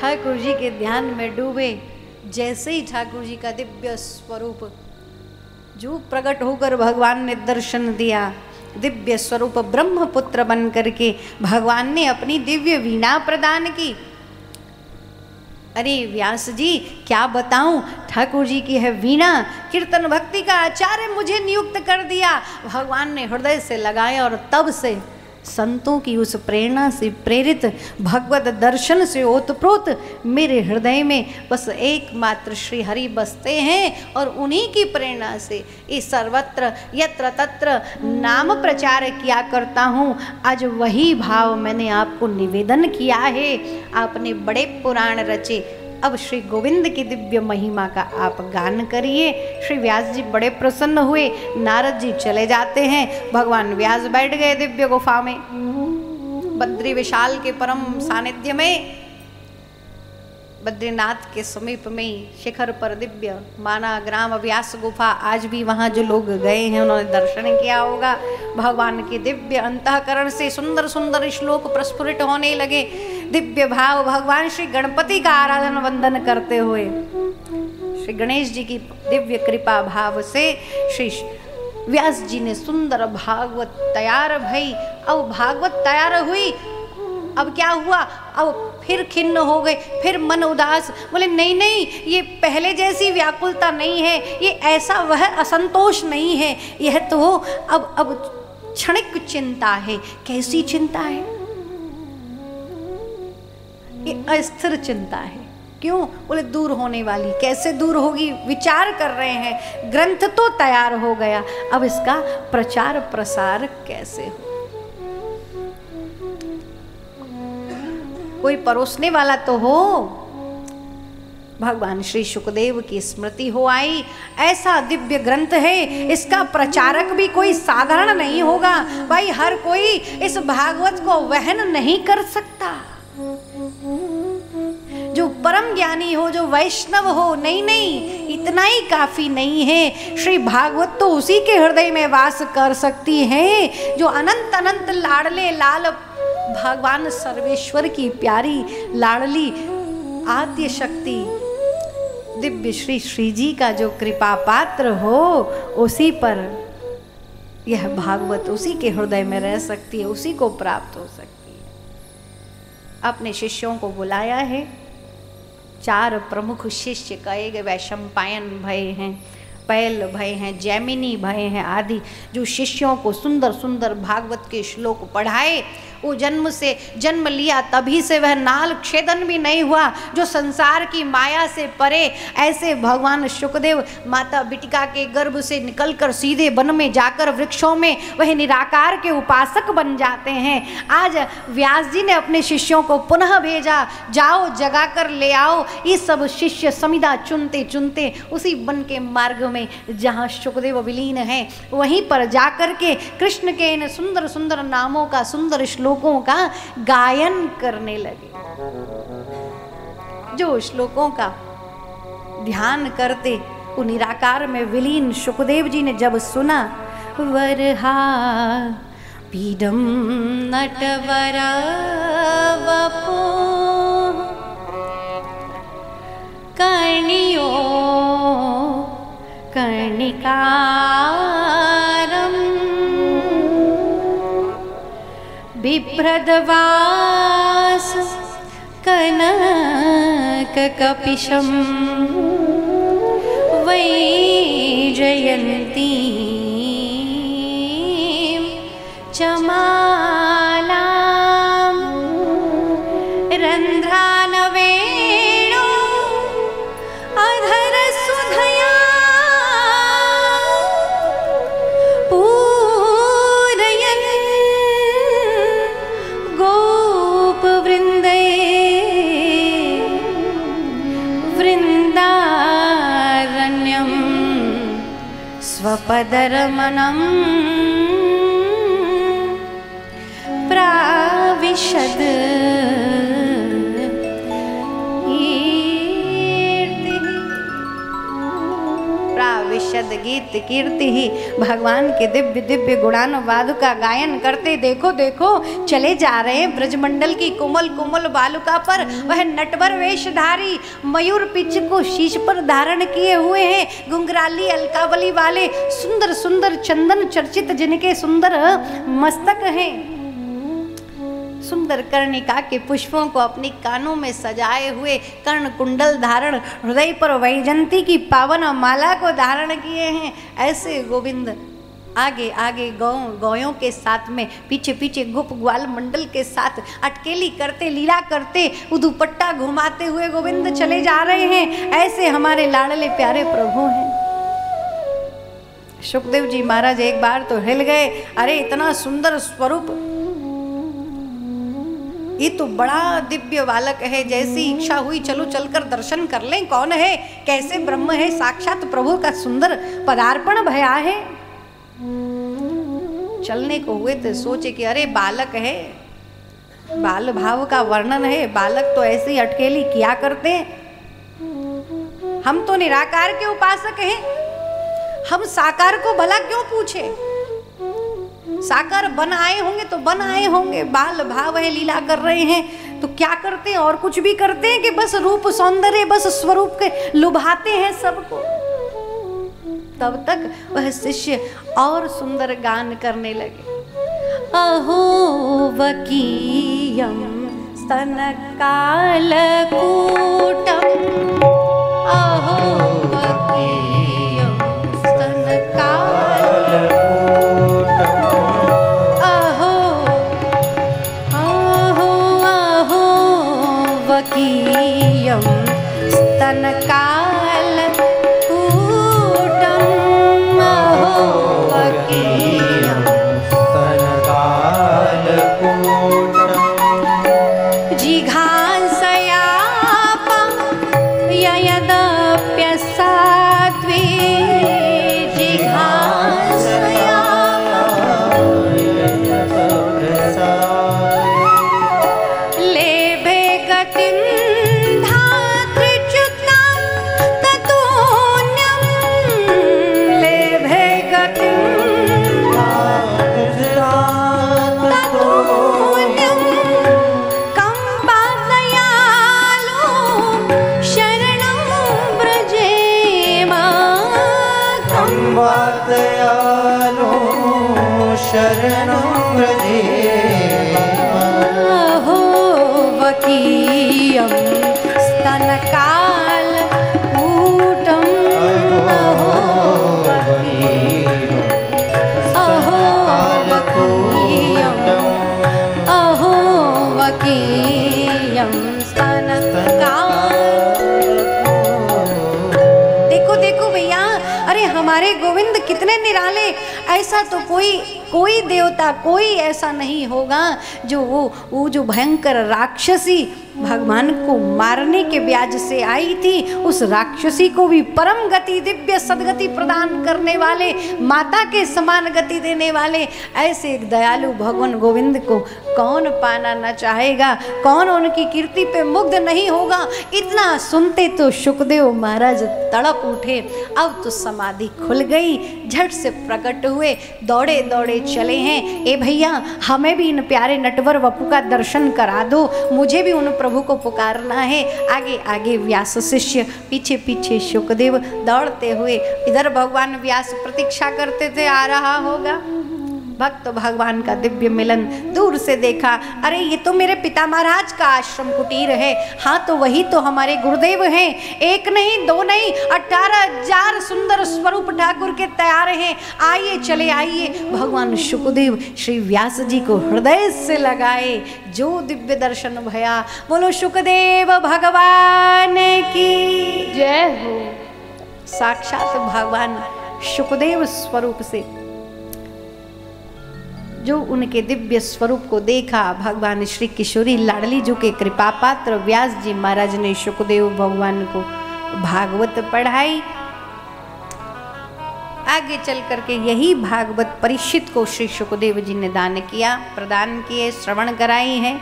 ठाकुर जी के ध्यान में डूबे। जैसे ही ठाकुर जी का दिव्य स्वरूप जो प्रकट होकर भगवान ने दर्शन दिया, दिव्य स्वरूप ब्रह्मपुत्र बन करके भगवान ने अपनी दिव्य वीणा प्रदान की। अरे व्यास जी क्या बताऊं, ठाकुर जी की है वीणा, कीर्तन भक्ति का आचार्य मुझे नियुक्त कर दिया। भगवान ने हृदय से लगाया और तब से संतों की उस प्रेरणा से प्रेरित, भगवत दर्शन से ओतप्रोत मेरे हृदय में बस एकमात्र श्री हरि बसते हैं। और उन्हीं की प्रेरणा से इस सर्वत्र यत्र तत्र नाम प्रचार किया करता हूँ। आज वही भाव मैंने आपको निवेदन किया है। आपने बड़े पुराण रचे, अब श्री गोविंद की दिव्य महिमा का आप गान करिए। श्री व्यास जी बड़े प्रसन्न हुए। नारद जी चले जाते हैं। भगवान व्यास बैठ गए दिव्य गुफा में, बद्री विशाल के परम सानिध्य में, बद्रीनाथ के समीप में शिखर पर दिव्य माना ग्राम व्यास गुफा। आज भी वहाँ जो लोग गए हैं उन्होंने दर्शन किया होगा। भगवान के दिव्य अंतःकरण से सुंदर सुंदर श्लोक प्रस्फुरित होने लगे। दिव्य भाव भगवान श्री गणपति का आराधन वंदन करते हुए, श्री गणेश जी की दिव्य कृपा भाव से श्री व्यास जी ने सुंदर भागवत तैयार भई। अब भागवत तैयार हुई, अब क्या हुआ, अब फिर खिन्न हो गए, फिर मन उदास। बोले नहीं नहीं, ये पहले जैसी व्याकुलता नहीं है, ये ऐसा वह असंतोष नहीं है, यह तो अब क्षणिक चिंता है। कैसी चिंता है? ये अस्थिर चिंता है। क्यों? बोले दूर होने वाली। कैसे दूर होगी? विचार कर रहे हैं। ग्रंथ तो तैयार हो गया, अब इसका प्रचार प्रसार कैसे हो? कोई परोसने वाला तो हो। भगवान श्री शुकदेव की स्मृति हो आई। ऐसा दिव्य ग्रंथ है, इसका प्रचारक भी कोई साधारण नहीं होगा भाई। हर कोई इस भागवत को वहन नहीं कर सकता। जो परम ज्ञानी हो, जो वैष्णव हो, नहीं नहीं, इतना ही काफी नहीं है। श्री भागवत तो उसी के हृदय में वास कर सकती है जो अनंत अनंत लाडले लाल भगवान सर्वेश्वर की प्यारी लाडली आद्य शक्ति दिव्य श्री श्री जी का जो कृपा पात्र हो, उसी पर यह भागवत उसी के हृदय में रह सकती है, उसी को प्राप्त हो सकती है। अपने शिष्यों को बुलाया है। 4 प्रमुख शिष्य कहे वैशंपायन भय हैं, पैल भय हैं, जैमिनी भय हैं आदि, जो शिष्यों को सुंदर सुंदर भागवत के श्लोक पढ़ाए। वो जन्म से जन्म लिया, तभी से वह नाल छेदन भी नहीं हुआ, जो संसार की माया से परे। ऐसे भगवान शुकदेव माता बिटिका के गर्भ से निकलकर सीधे वन में जाकर वृक्षों में वह निराकार के उपासक बन जाते हैं। आज व्यास जी ने अपने शिष्यों को पुनः भेजा, जाओ जगा कर ले आओ। ये सब शिष्य समिधा चुनते चुनते उसी वन के मार्ग में जहाँ शुकदेव विलीन है, वहीं पर जाकर के कृष्ण के इन सुंदर सुंदर नामों का, सुंदर श्लोकों का गायन करने लगे। जो श्लोकों का ध्यान करते वो निराकार में विलीन शुकदेव जी ने जब सुना, वरहा पीडम नटवरा वपो कर्णियो कर्णिकारम बिभ्रदवास कनककपिशं वैजयन्तीं चमालां रन्ध्रानवेणो अधरसुधया स्वपदरमणं प्राविशद प्राविशद छंद गीत कीर्ति ही भगवान के दिव्य दिव्य गुणानुवाद का गायन करते देखो देखो चले जा रहे हैं ब्रजमंडल की कोमल कोमल बालुका पर। वह नटवर वेशधारी मयूर पिच को शीश पर धारण किए हुए हैं, घुंघराली अलकावली वाले सुंदर सुंदर चंदन चर्चित जिनके सुंदर मस्तक हैं, सुंदर कर्णिका के पुष्पों को अपनी कानों में सजाए हुए, कर्ण कुंडल धारण, हृदय पर वैजंती की पावन माला को धारण किए हैं। ऐसे गोविंद आगे आगे गौयों के साथ में, पीछे पीछे गोप ग्वाल मंडल के साथ अटकेली करते, लीला करते, दुपट्टा घुमाते हुए गोविंद चले जा रहे हैं। ऐसे हमारे लाडले प्यारे प्रभु हैं। सुखदेव जी महाराज एक बार तो हिल गए, अरे इतना सुंदर स्वरूप, ये तो बड़ा दिव्य बालक है, जैसी इच्छा हुई चलो चलकर दर्शन कर लें, कौन है, कैसे ब्रह्म है, साक्षात प्रभु का सुंदर पदार्पण भया है। चलने को हुए तो सोचे कि अरे बालक है, बाल भाव का वर्णन है, बालक तो ऐसी अटकेली किया करते हैं, हम तो निराकार के उपासक हैं, हम साकार को भला क्यों पूछे, साकार बन आए होंगे तो बन आए होंगे, बाल भाव है, लीला कर रहे हैं तो क्या करते हैं, और कुछ भी करते हैं कि बस रूप सौंदर्य, बस स्वरूप के लुभाते हैं सबको। तब तक वह शिष्य और सुंदर गान करने लगे। अहो वकीयम स्तन कालकूटम, अहो वकीयम स्तन कालकूटम, अहो अहो अहो वकीयम स्तन कालकूटम, अहो वकीयम स्तन कालकूटम, जिघांसयापं ययदप्यसात्वे, लेभे गतिं धात्रिच्युतां ततोऽन्यं, लेभे गतिं ततोऽन्यं, कंपादयालो शरणं व्रजेम, कंपादयालो शरणं व्रजेम, अहो वकीयं स्तनकालकूटं, अहो वकीयं, अहो वकीयं, अहो वकीयं स्तनकालकूटं। देखो देखो भैया, अरे हमारे गोविंद कितने निराले, ऐसा तो कोई देवता कोई ऐसा नहीं होगा जो वो जो भयंकर राक्षसी भगवान को मारने के ब्याज से आई थी, उस राक्षसी को भी परम गति दिव्य सदगति प्रदान करने वाले, माता के समान गति देने वाले ऐसे एक दयालु भगवान गोविंद को कौन पाना न चाहेगा, कौन उनकी कीर्ति पे मुग्ध नहीं होगा। इतना सुनते तो सुखदेव महाराज तड़प उठे। अब तो समाधि खुल गई, झट से प्रकट हुए, दौड़े दौड़े चले हैं। ए भैया, हमें भी इन प्यारे नटवर वपु का दर्शन करा दो, मुझे भी उन प्रभु को पुकारना है। आगे आगे व्यास शिष्य, पीछे पीछे सुखदेव दौड़ते हुए। इधर भगवान व्यास प्रतीक्षा करते थे, आ रहा होगा भक्त भगवान का दिव्य मिलन। दूर से देखा, अरे ये तो मेरे पिता महाराज का आश्रम कुटीर है। हाँ, तो वही तो हमारे गुरुदेव हैं। एक नहीं, दो नहीं, 18,000 सुंदर स्वरूप ठाकुर के तैयार हैं। आइए, चले आइए। भगवान सुखदेव श्री व्यास जी को हृदय से लगाए। जो दिव्य दर्शन भया। बोलो सुखदेव भगवान की जय हो। साक्षात भगवान सुखदेव स्वरूप से जो उनके दिव्य स्वरूप को देखा, भगवान श्री किशोरी लाडली जी के कृपा पात्र व्यास जी महाराज ने सुखदेव भगवान को भागवत पढ़ाई। आगे चल करके यही भागवत परीक्षित को श्री सुखदेव जी ने दान किया, प्रदान किए, श्रवण कराई है।